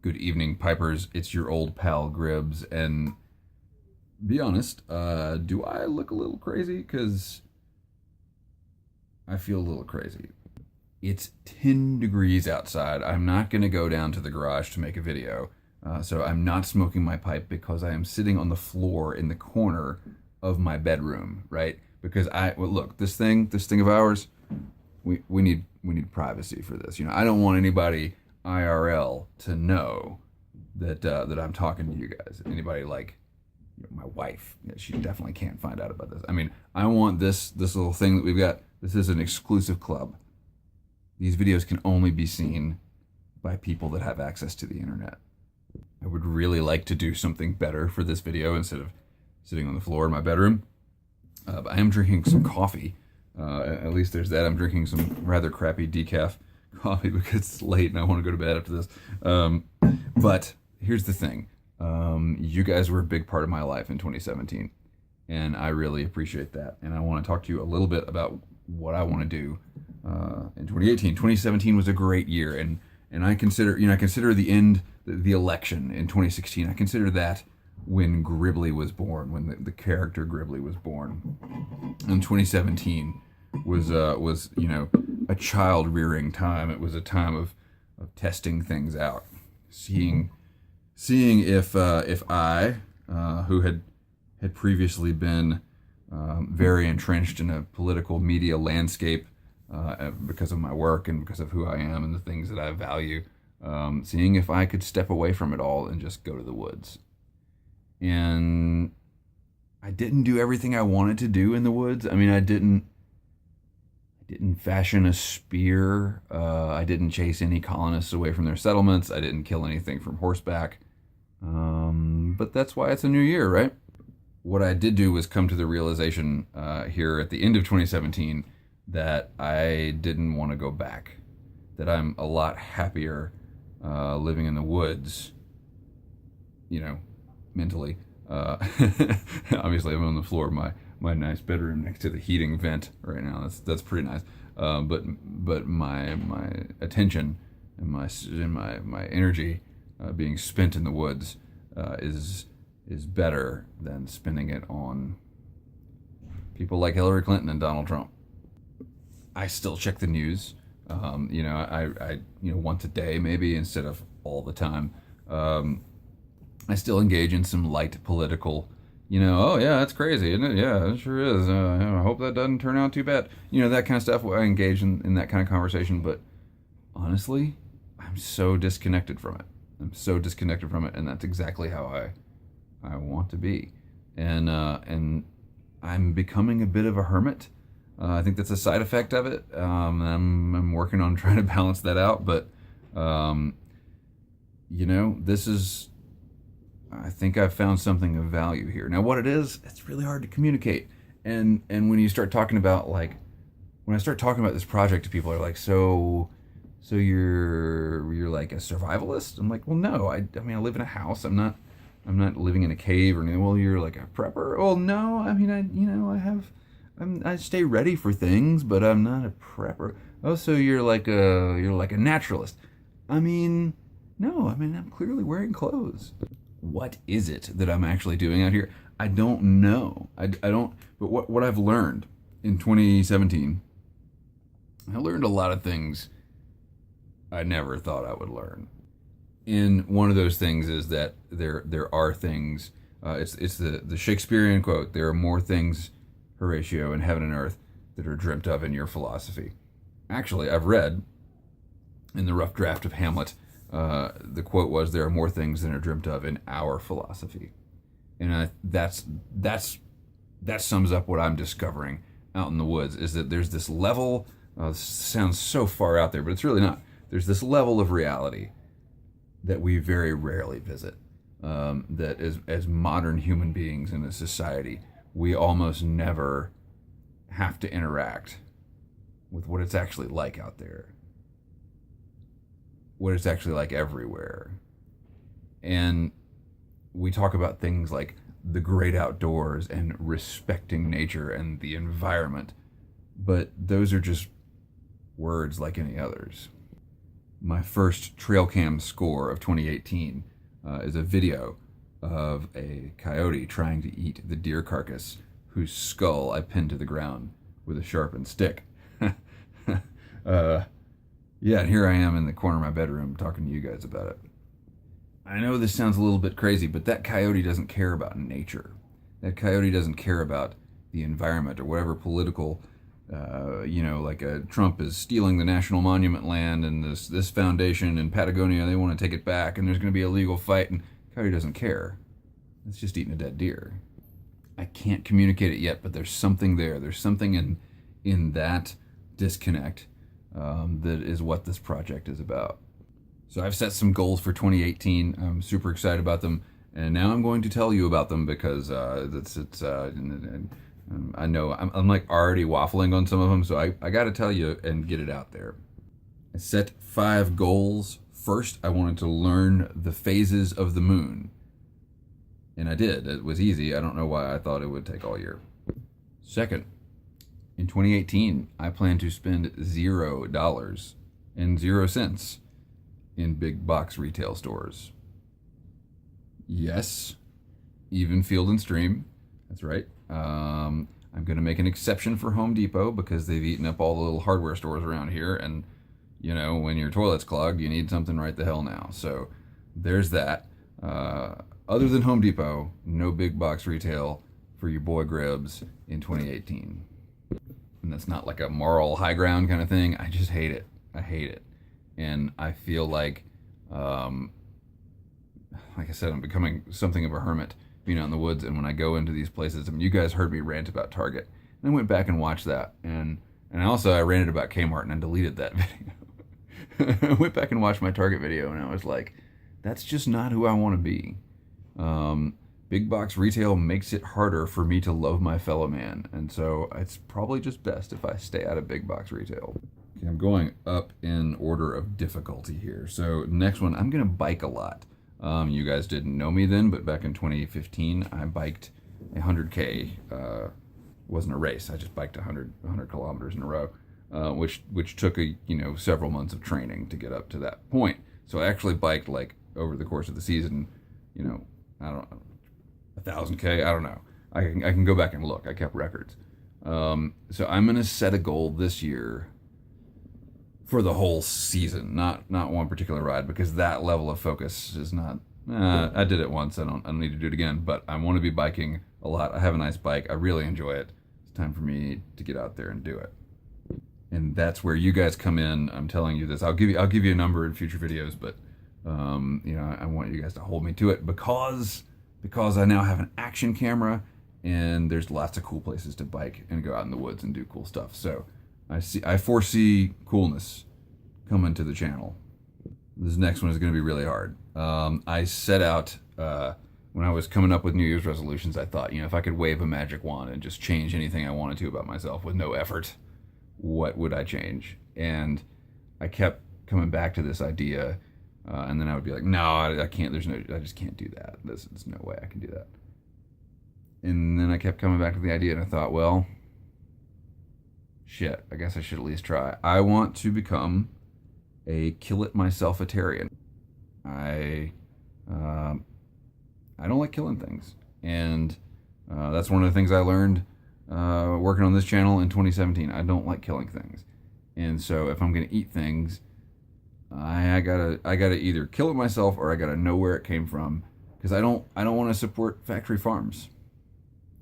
Good evening, Pipers. It's your old pal Gribbs, and be honest, do I look a little crazy? Because I feel a little crazy. It's 10 degrees outside. I'm not going to go down to the garage to make a video, so I'm not smoking my pipe because I am sitting on the floor in the corner of my bedroom, right? Because well, look, this thing of ours, we need privacy for this. I don't want anybody IRL to know that I'm talking to you guys. Anybody like my wife, yeah, she definitely can't find out about this. I mean, I want this little thing that we've got. This is an exclusive club. These videos can only be seen by people that have access to the internet. I would really like to do something better for this video instead of sitting on the floor in my bedroom. But I am drinking some coffee. At least there's that. I'm drinking some rather crappy decaf coffee because it's late and I want to go to bed after this. But here's the thing. You guys were a big part of my life in 2017, and I really appreciate that. And I want to talk to you a little bit about what I want to do in 2018. 2017 was a great year, and I consider the end, the election in 2016. I consider that when Gribbly was born, when the character Gribbly was born. And 2017 was a child rearing time. It was a time of testing things out, seeing if I, who had previously been very entrenched in a political media landscape because of my work and because of who I am and the things that I value, seeing if I could step away from it all and just go to the woods. And I didn't do everything I wanted to do in the woods. I mean, I didn't fashion a spear. I didn't chase any colonists away from their settlements. I didn't kill anything from horseback. But that's why it's a new year, right? What I did do was come to the realization here at the end of 2017 that I didn't want to go back. That I'm a lot happier living in the woods, mentally. Obviously, I'm on the floor of my nice bedroom next to the heating vent right now. That's pretty nice. But my attention and my energy being spent in the woods is better than spending it on people like Hillary Clinton and Donald Trump. I still check the news. I once a day maybe instead of all the time. I still engage in some light political, oh yeah, that's crazy, isn't it? Yeah, it sure is. I hope that doesn't turn out too bad. That kind of stuff. I engage in that kind of conversation, but honestly, I'm so disconnected from it. And that's exactly how I want to be. And I'm becoming a bit of a hermit. I think that's a side effect of it. I'm working on trying to balance that out, but this is. I think I've found something of value here. Now, what it is, it's really hard to communicate. And when you start talking about when I start talking about this project to people, are like, so you're like a survivalist? I'm like, well, no. I mean, I live in a house. I'm not living in a cave or anything. Well, you're like a prepper? Well, no. I mean, I stay ready for things, but I'm not a prepper. Oh, so you're like a naturalist? I mean, no. I mean, I'm clearly wearing clothes. What is it that I'm actually doing out here? I don't know. I don't. But what I've learned in 2017, I learned a lot of things I never thought I would learn. And one of those things is that there are things. It's the Shakespearean quote. There are more things, Horatio, in heaven and earth that are dreamt of in your philosophy. Actually, I've read in the rough draft of Hamlet. The quote was, "There are more things than are dreamt of in our philosophy," and that sums up what I'm discovering out in the woods. Is that there's this level. This sounds so far out there, but it's really not. There's this level of reality that we very rarely visit. That as modern human beings in a society, we almost never have to interact with what it's actually like out there. What it's actually like everywhere. And we talk about things like the great outdoors and respecting nature and the environment, but those are just words like any others. My first trail cam score of 2018 is a video of a coyote trying to eat the deer carcass whose skull I pinned to the ground with a sharpened stick. Yeah, and here I am in the corner of my bedroom talking to you guys about it. I know this sounds a little bit crazy, but that coyote doesn't care about nature. That coyote doesn't care about the environment or whatever political, like Trump is stealing the national monument land, and this foundation in Patagonia, they want to take it back, and there's going to be a legal fight, and coyote doesn't care. It's just eating a dead deer. I can't communicate it yet, but there's something there. There's something in that disconnect that is what this project is about. So I've set some goals for 2018. I'm super excited about them, and now I'm going to tell you about them because I know I'm like already waffling on some of them, so I got to tell you and get it out there. I set 5 goals. First, I wanted to learn the phases of the moon, and I did. It was easy. I don't know why I thought it would take all year. Second, in 2018, I plan to spend $0 and 0 cents in big box retail stores. Yes, even Field and Stream. That's right. I'm going to make an exception for Home Depot because they've eaten up all the little hardware stores around here. And, when your toilet's clogged, you need something right the hell now. So there's that. Other than Home Depot, no big box retail for your boy Gribs in 2018. And that's not like a moral high ground kind of thing. I just hate it. I hate it. And I feel like I said, I'm becoming something of a hermit being out in the woods. And when I go into these places, you guys heard me rant about Target. And I went back and watched that. And also I ranted about Kmart and I deleted that video. I went back and watched my Target video and I was like, that's just not who I want to be. Big box retail makes it harder for me to love my fellow man. And so it's probably just best if I stay out of big box retail. Okay, I'm going up in order of difficulty here. So next one, I'm going to bike a lot. You guys didn't know me then, but back in 2015, I biked 100K. Wasn't a race. I just biked 100 kilometers in a row, which took several months of training to get up to that point. So I actually biked like over the course of the season, I don't know, 1,000K. I don't know. I can go back and look. I kept records. So I'm going to set a goal this year for the whole season, not one particular ride, because that level of focus is not. I did it once. I don't need to do it again. But I want to be biking a lot. I have a nice bike. I really enjoy it. It's time for me to get out there and do it. And that's where you guys come in. I'm telling you this. I'll give you a number in future videos, but I want you guys to hold me to it because I now have an action camera and there's lots of cool places to bike and go out in the woods and do cool stuff. So I foresee coolness coming to the channel. This next one is going to be really hard. I set out when I was coming up with New Year's resolutions. I thought, if I could wave a magic wand and just change anything I wanted to about myself with no effort, what would I change? And I kept coming back to this idea, and then I would be like, no, I can't. I just can't do that. There's no way I can do that. And then I kept coming back to the idea, and I thought, well, shit, I guess I should at least try. I want to become a kill-it-myself-itarian. I don't like killing things, and that's one of the things I learned working on this channel in 2017. I don't like killing things, and so if I'm gonna eat things, I gotta either kill it myself or I gotta know where it came from, because I don't want to support factory farms.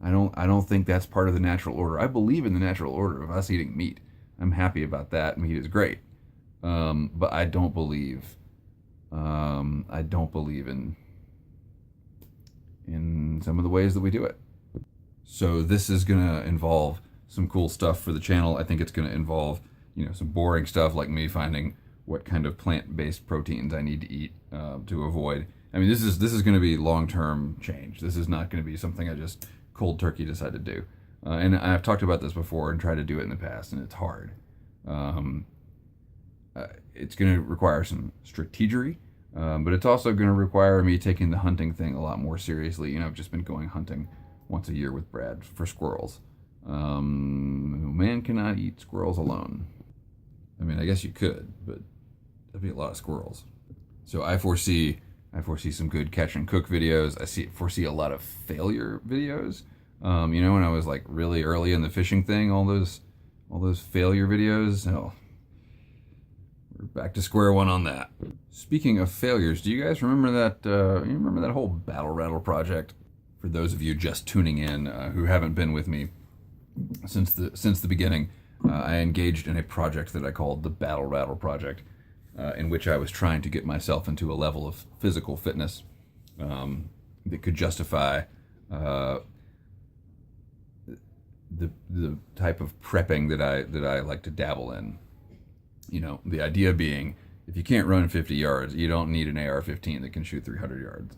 I don't think that's part of the natural order. I believe in the natural order of us eating meat. I'm happy about that. Meat is great, but I don't believe in some of the ways that we do it. So this is gonna involve some cool stuff for the channel. I think it's gonna involve some boring stuff like me finding what kind of plant-based proteins I need to eat to avoid. I mean, this is going to be long-term change. This is not going to be something I just cold turkey decide to do. And I've talked about this before and tried to do it in the past, and it's hard. It's going to require some strategery, but it's also going to require me taking the hunting thing a lot more seriously. I've just been going hunting once a year with Brad for squirrels. Man cannot eat squirrels alone. I mean, I guess you could, but That'd be a lot of squirrels. So I foresee some good catch and cook videos. Foresee a lot of failure videos. You know, when I was like really early in the fishing thing, all those failure videos. Oh, we're back to square one on that. Speaking of failures, do you guys remember that? You remember that whole Battle Rattle project? For those of you just tuning in who haven't been with me since the beginning, I engaged in a project that I called the Battle Rattle project, in which I was trying to get myself into a level of physical fitness that could justify the type of prepping that I like to dabble in. You know, the idea being, if you can't run 50 yards, you don't need an AR-15 that can shoot 300 yards.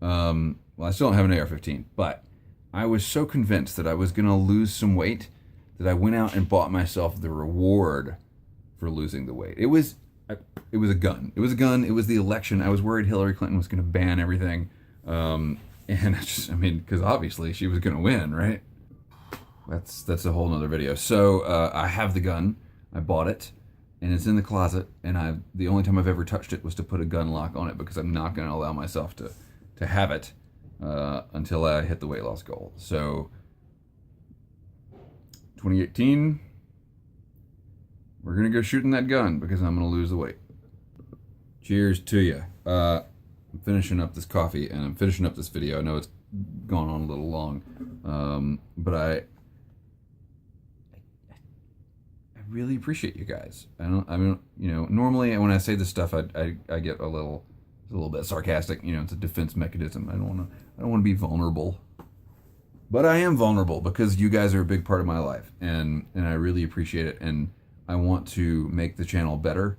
Well, I still don't have an AR-15, but I was so convinced that I was going to lose some weight that I went out and bought myself the reward for losing the weight. It was a gun. It was a gun. It was the election. I was worried Hillary Clinton was going to ban everything. And because obviously she was going to win, right? That's a whole nother video. So I have the gun. I bought it, and it's in the closet. And the only time I've ever touched it was to put a gun lock on it, because I'm not going to allow myself to have it until I hit the weight loss goal. So 2018, we're going to go shooting that gun because I'm going to lose the weight. Cheers to you. I'm finishing up this coffee and I'm finishing up this video. I know it's gone on a little long, but I really appreciate you guys. Normally when I say this stuff, I get a little bit sarcastic. You know, it's a defense mechanism. I don't want to be vulnerable, but I am vulnerable because you guys are a big part of my life, and I really appreciate it. And I want to make the channel better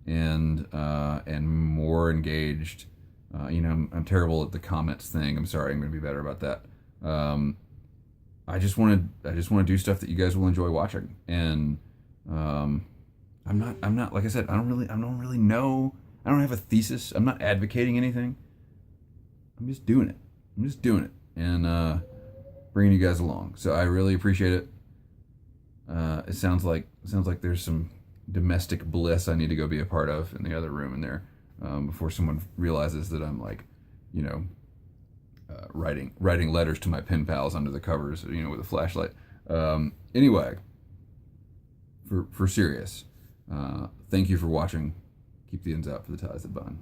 and more engaged. I'm terrible at the comments thing. I'm sorry. I'm going to be better about that. I just want to do stuff that you guys will enjoy watching. And I'm not like I said, I don't really know. I don't have a thesis. I'm not advocating anything. I'm just doing it. And bringing you guys along. So I really appreciate it. It sounds like there's some domestic bliss I need to go be a part of in the other room in there, before someone realizes that I'm like, writing letters to my pen pals under the covers, with a flashlight. Anyway, for serious, thank you for watching. Keep the ends out for the ties that bind.